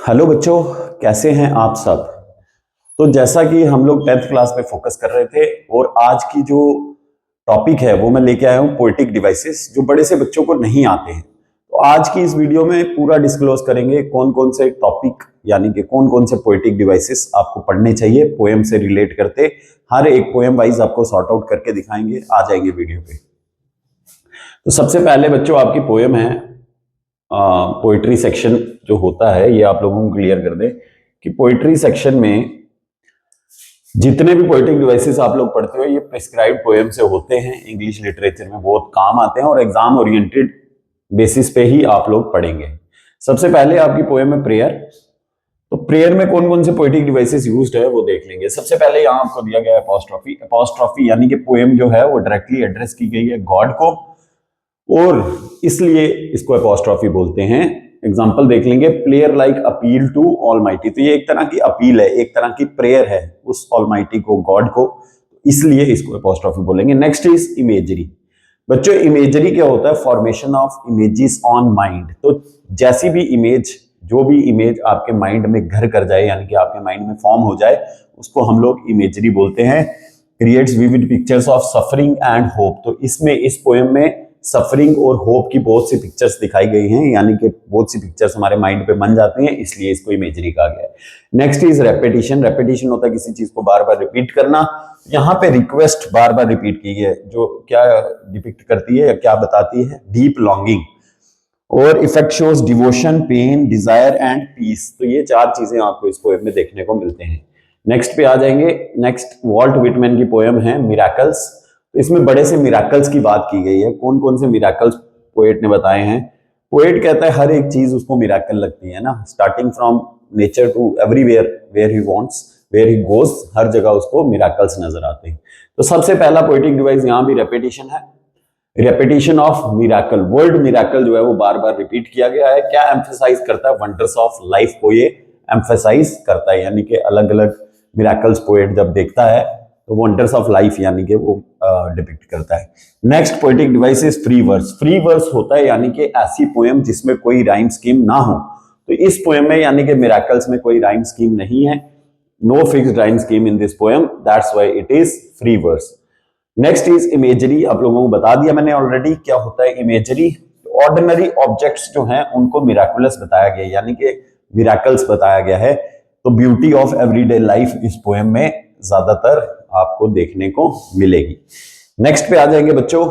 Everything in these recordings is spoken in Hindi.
हेलो बच्चों, कैसे हैं आप सब। तो जैसा कि हम लोग 10th क्लास में फोकस कर रहे थे और आज की जो टॉपिक है वो मैं लेके आया हूँ पोएटिक डिवाइसेस, जो बड़े से बच्चों को नहीं आते हैं। तो आज की इस वीडियो में पूरा डिस्क्लोज करेंगे कौन कौन से टॉपिक यानी कि कौन कौन से पोएटिक डिवाइसेस आपको पढ़ने चाहिए, पोएम से रिलेट करते हर एक पोएम वाइज आपको सॉर्ट आउट करके दिखाएंगे। आ जाएंगे वीडियो पे। तो सबसे पहले बच्चों आपकी पोएम है, पोइट्री सेक्शन जो होता है ये आप लोगों को क्लियर कर दे कि पोइट्री सेक्शन में जितने भी पोएटिक डिवाइसेस आप लोग पढ़ते हो ये प्रिस्क्राइब्ड पोएम से होते हैं, इंग्लिश लिटरेचर में बहुत काम आते हैं और एग्जाम ओरिएंटेड बेसिस पे ही आप लोग पढ़ेंगे। सबसे पहले आपकी पोएम है प्रेयर। तो प्रेयर में कौन कौन से पोएटिक डिवाइसेस यूज्ड है वो देख लेंगे। सबसे पहले यहाँ आपको दिया गया है अपॉस्ट्रोफी। अपॉस्ट्रोफी यानी कि पोएम जो है वो डायरेक्टली एड्रेस की गई है गॉड को और इसलिए इसको अपॉस्ट्रोफी बोलते हैं। एग्जांपल देख लेंगे, prayer like appeal to Almighty. तो ये एक तरह की अपील है, एक तरह की प्रेयर है उस ऑलमाइटी को, गॉड को, इसलिए इसको अपॉस्ट्रोफी बोलेंगे। Next is imagery. बच्चों इमेजरी क्या होता है? Formation of images on mind. तो जैसी भी इमेज, जो भी इमेज आपके माइंड में घर कर जाए यानी कि आपके माइंड में फॉर्म हो जाए उसको हम लोग इमेजरी बोलते हैं। Creates vivid pictures of suffering and hope. तो इसमें इस पोएम में सफरिंग और होप की बहुत सी पिक्चर्स दिखाई गई हैं, यानी कि बहुत सी पिक्चर्स हमारे माइंड पे बन जाती हैं, इसलिए इसको इमेजरी कहा गया है। Next is repetition. रेपिटेशन होता है किसी चीज को बार बार रिपीट करना। यहाँ पे रिक्वेस्ट बार बार रिपीट की है, जो क्या डिपिक्ट करती है या क्या बताती है? Deep longing. और effect shows devotion, pain, desire and peace. तो ये चार चीजें आपको इस पोएम में देखने को मिलते हैं। नेक्स्ट पे आ जाएंगे। नेक्स्ट वॉल्ट व्हिटमैन की पोएम है मिराकल्स। तो इसमें बड़े से मिराकल्स की बात की गई है। कौन कौन से मिराकल्स पोएट ने बताए हैं? पोएट कहता है हर एक चीज उसको मिराकल लगती है ना, starting from nature to everywhere where he wants, where he goes, हर जगह उसको मिराकल्स नजर आते हैं। तो सबसे पहला पोएटिक डिवाइस यहाँ भी रेपिटेशन है। Repetition of miracle. Word miracle जो है वो बार बार रिपीट किया गया है। क्या एम्फेसाइज करता है? वंडर्स ऑफ लाइफ को ये एम्फेसाइज करता है, यानी कि अलग अलग मिराकल्स पोएट जब देखता है तो वंडर्स ऑफ लाइफ यानी कि वो डिपिक्ट करता है। Next poetic device is free verse. Free verse होता है यानी कि ऐसी पोएम जिसमें कोई राइम स्कीम ना हो। तो इस पोएम में यानी कि मिराकल्स में कोई राइम स्कीम नहीं है, no fixed rhyme scheme in this poem, that's why it is free verse. Next is imagery. आप लोगों को बता दिया मैंने ऑलरेडी क्या होता है इमेजरी। ऑर्डिनरी ऑब्जेक्ट्स जो हैं उनको मिराकुलस बताया गया, यानी कि मिराकल्स बताया गया है। तो ब्यूटी ऑफ एवरीडे लाइफ इस पोएम में ज्यादातर आपको देखने को मिलेगी। नेक्स्ट पे आ जाएंगे बच्चों।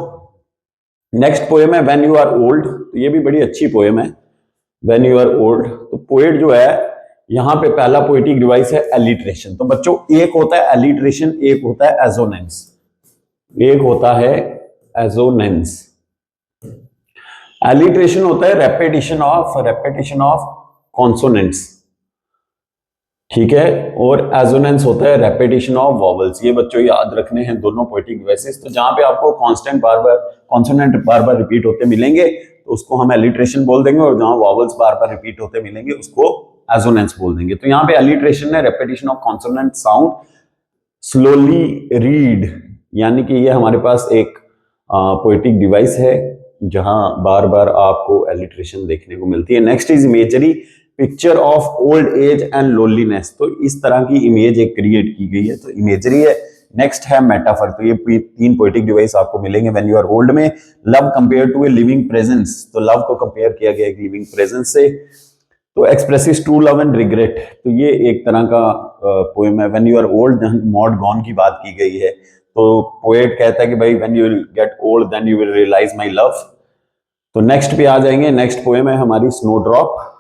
नेक्स्ट पोएम है व्हेन यू आर ओल्ड। तो ये भी बड़ी अच्छी पोएम है, व्हेन यू आर ओल्ड। तो पोएट जो है यहां पे पहला पोएटिक डिवाइस है एलिट्रेशन। तो बच्चों एक होता है एलिट्रेशन, एक होता है एजोनेंस। एक होता है एजोनेंस। एलिट्रेशन होता है रेपिटेशन ऑफ कॉन्सोनेंट्स, ठीक है, और एजोनेंस होता है रेपिटेशन ऑफ वॉवल्स। ये बच्चों याद रखने हैं दोनों पोएटिक डिवाइसेस। तो जहां पे आपको कांस्टेंट बार बार, कॉन्सोनेंट बार बार रिपीट होते मिलेंगे तो उसको हम एलिट्रेशन बोल देंगे, और जहां वॉवल्स बार बार रिपीट होते मिलेंगे उसको एजोनेंस बोल देंगे। तो यहाँ पे एलिट्रेशन है repetition of consonant sound slowly read, यानी कि ये हमारे पास एक पोएटिक डिवाइस है जहां बार बार आपको एलिट्रेशन देखने को मिलती है। Next is imagery. Picture of old age and loneliness. तो इस तरह की इमेज एक क्रिएट की गई है, तो इमेजरी है। नेक्स्ट है मेटाफर। तो ये तीन पोएटिक डिवाइस आपको मिलेंगे व्हेन यू आर ओल्ड में। Love compare to a living presence. तो लव को कंपेयर किया गया एक लिविंग प्रेजेंस से। तो expresses true love and regret. तो ये एक तरह का पोएम है। When you are old Maud Gonne की बात की गई है। तो पोएट कहता है कि भाई when you will get old then you will realise my love. तो नेक्स्ट पे आ जाएंगे। नेक्स्ट पोएम है हमारी स्नोड्रॉप।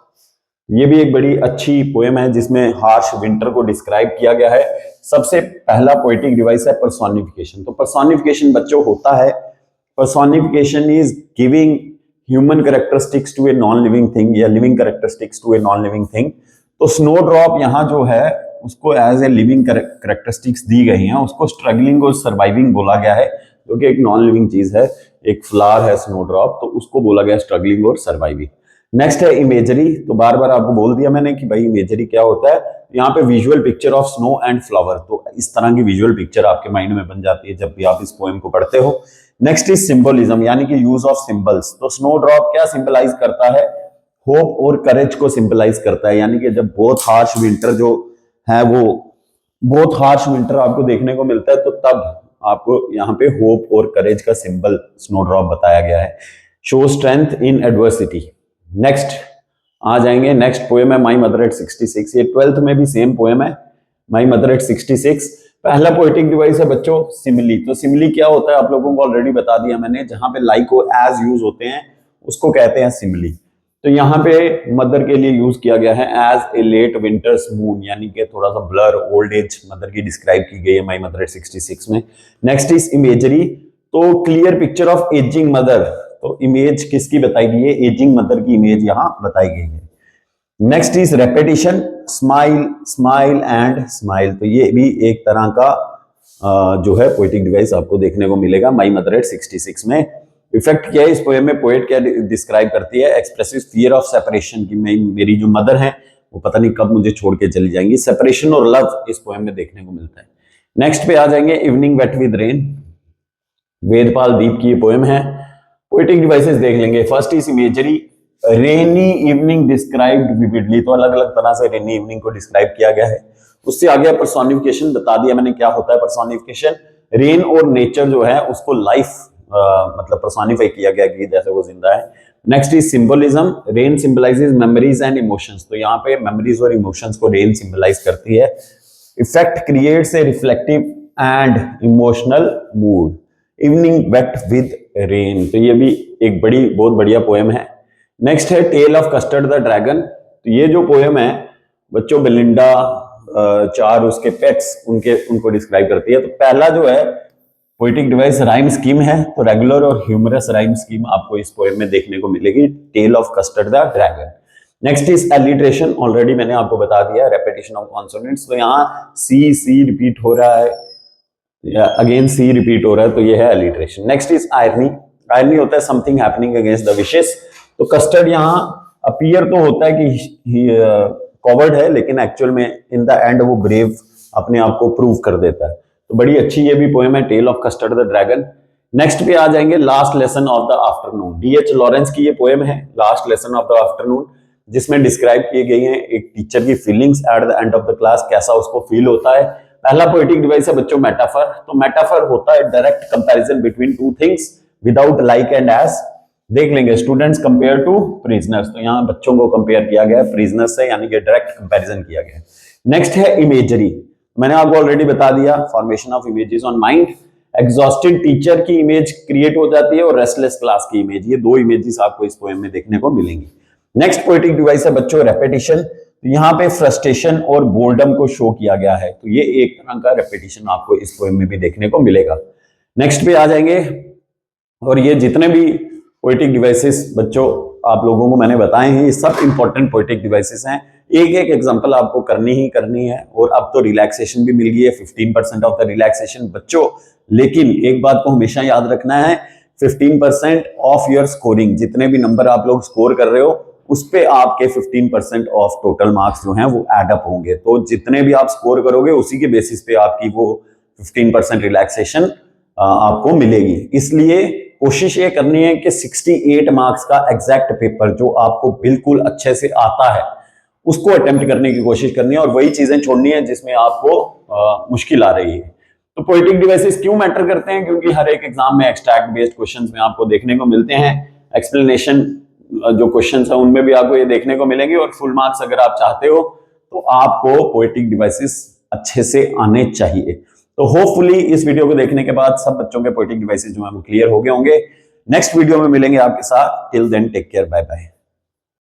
ये भी एक बड़ी अच्छी पोएम है जिसमें हार्श विंटर को डिस्क्राइब किया गया है। सबसे पहला पोएटिक डिवाइस है पर्सोनिफिकेशन। तो पर्सोनिफिकेशन बच्चों होता है, personification is giving human characteristics to a non living thing या living characteristics to a non living thing. तो स्नोड्रॉप यहाँ जो है उसको एज ए लिविंग कैरेक्टरिस्टिक्स दी गई हैं, उसको स्ट्रगलिंग और सर्वाइविंग बोला गया है, जो कि एक नॉन लिविंग चीज है, एक फ्लावर है स्नोड्रॉप, तो उसको बोला गया स्ट्रगलिंग और सर्वाइविंग। नेक्स्ट है इमेजरी। तो बार बार आपको बोल दिया मैंने कि भाई इमेजरी क्या होता है। यहाँ पे visual picture of snow and flower. तो इस तरह की विजुअल पिक्चर आपके माइंड में बन जाती है जब भी आप इस पोएम को पढ़ते हो। नेक्स्ट इज सिंबलिज्म, यानी कि यूज ऑफ सिंबल्स। तो स्नो ड्रॉप क्या सिंबलाइज करता है? होप और करेज को सिंपलाइज करता है, यानी कि जब बहुत हार्श विंटर जो है वो बहुत हार्श विंटर आपको देखने को मिलता है, तो तब आपको यहाँ पे होप और करेज का सिंबल स्नोड्रॉप बताया गया है। Show strength in adversity. Next आ जाएंगे, नेक्स्ट पोएम है माई मदर एट 66। ये 12th में भी सेम पोएम है, माई मदर एट 66। पहला पोएटिक डिवाइस है बच्चों सिमिली। तो सिमिली क्या होता है आप लोगों को ऑलरेडी बता दिया मैंने, जहां पे लाइक को एज यूज होते हैं उसको कहते हैं सिमिली। तो यहाँ पे मदर के लिए यूज किया गया है as a late winter's moon, यानी कि थोड़ा सा ब्लर ओल्ड एज मदर की डिस्क्राइब की गई है माई मदर एट 66 में। Next is imagery. तो clear picture of ageing mother, तो इमेज किसकी बताई गई है, एजिंग मदर की इमेज यहाँ बताई गई है। Next is repetition, smile smile and smile. तो ये भी एक तरह का जो है पोएटिक डिवाइस आपको देखने को मिलेगा माई मदर एट 66 में। इफेक्ट क्या है इस पोएम में, पोएट क्या डिस्क्राइब करती है, एक्सप्रेसिव फियर ऑफ सेपरेशन की मेरी जो मदर है वो पता नहीं कब मुझे छोड़ के चली जाएंगी। सेपरेशन और लव इस पोएम में देखने को मिलता है। नेक्स्ट पे आ जाएंगे evening wet with rain, Vedpal Deep की ये पोएम है। पोएटिक डिवाइसेस देख लेंगे। First is imagery, rainy evening described vividly. तो अलग अलग तरह से रेनी इवनिंग को डिस्क्राइब किया गया है। उससे आगे पर्सोनिफिकेशन बता दिया मैंने क्या होता है पर्सोनिफिकेशन। रेन और नेचर जो है उसको लाइफ मतलब पर्सोनिफाई किया गया कि जैसे वो जिंदा है। Next is symbolism, rain symbolizes memories and emotions. तो यहाँ पे मेमोरीज और इमोशंस को रेन सिंबलाइज करती है। Effect creates a reflective and emotional mood, evening wet with rain. तो ये भी एक बहुत बढ़िया पोएम है। नेक्स्ट है tale of Custard the dragon. तो ये जो पोएम है बच्चों बेलिंडा चार उसके पेट्स उनको डिस्क्राइब करती है। तो पहला जो है पोएटिक डिवाइस राइम स्कीम है, तो रेगुलर और ह्यूमरस राइम स्कीम आपको इस पोएम में देखने को मिलेगी, tale of Custard the dragon. Next is alliteration, already मैंने आपको बता दिया, रेपिटेशन ऑफ कॉन्सोनेंट्स। तो यहाँ सी रिपीट हो रहा है, अगेन सी रिपीट हो रहा है, तो ये है alliteration. Next is irony, irony होता है something happening against the wishes. तो कस्टर्ड यहाँ अपीयर तो होता है कि कवर्ड है, लेकिन एक्चुअल में इन द एंड वो ब्रेव अपने आप को प्रूव कर देता है। तो बड़ी अच्छी ये भी पोएम है, tale of Custard the dragon. Next पे आ जाएंगे last lesson of the afternoon. D H Lawrence की ये पोएम है last lesson of the afternoon, जिसमें डिस्क्राइब किए गए हैं एक टीचर की feelings at the end of the class, कैसा उसको फील होता है। पहला पोएटिक डिवाइस है बच्चों मेटाफर। तो मेटाफर होता है direct comparison between two things without like and as. देख लेंगे स्टूडेंट्स कंपेयर टू प्रिजनर्स। तो यहाँ बच्चों को कंपेयर किया गया है प्रिजनर्स से, यानी कि डायरेक्ट कंपैरिजन किया गया है। नेक्स्ट है इमेजरी, मैंने आपको ऑलरेडी बता दिया, formation of images on mind. Exhausted teacher की इमेज क्रिएट हो जाती है और रेस्टलेस क्लास की इमेज, ये दो इमेजेस आपको इस पोएम में देखने को मिलेंगी। नेक्स्ट पोएटिक डिवाइस है बच्चों रेपिटेशन। तो यहाँ पे फ्रस्ट्रेशन और बोर्डम को शो किया गया है, तो ये एक तरह का रेपिटेशन आपको इस पोएम में भी देखने को मिलेगा। नेक्स्ट पे आ जाएंगे, और ये जितने भी पोएटिक डिवाइसेस बच्चों आप लोगों को मैंने बताए हैं, ये सब इंपॉर्टेंट पोएटिक डिवाइसेस हैं। एक एक एग्जांपल आपको करनी है। और अब तो रिलैक्सेशन भी मिल गई है, 15% ऑफ द रिलैक्सेशन बच्चों। लेकिन एक बात को हमेशा याद रखना है, 15% ऑफ योर स्कोरिंग, जितने भी नंबर आप लोग स्कोर कर रहे हो उस पे आपके 15% ऑफ टोटल मार्क्स जो हैं वो एड अप होंगे। तो जितने भी आप स्कोर करोगे उसी के बेसिस पे आपकी वो 15% रिलैक्सेशन आपको मिलेगी। इसलिए कोशिश ये करनी है कि 68 मार्क्स का एग्जैक्ट पेपर जो आपको बिल्कुल अच्छे से आता है उसको अटेम्प्ट करने की कोशिश करनी है, और वही चीजें छोड़नी है जिसमें आपको मुश्किल आ रही है। तो पोएटिक डिवाइसेस क्यों मैटर करते हैं, क्योंकि हर एक एग्जाम में एक्सट्रैक्ट बेस्ड क्वेश्चंस में आपको देखने को मिलते हैं। एक्सप्लेनेशन जो क्वेश्चंस है उनमें भी आपको ये देखने को मिलेंगे, और फुल मार्क्स अगर आप चाहते हो तो आपको पोएटिक डिवाइसेस अच्छे से आने चाहिए। तो होपफुली इस वीडियो को देखने के बाद सब बच्चों के पोएटिक डिवाइसेस जो है वो क्लियर हो गए होंगे। नेक्स्ट वीडियो में मिलेंगे आपके साथ। Till then take care, bye bye.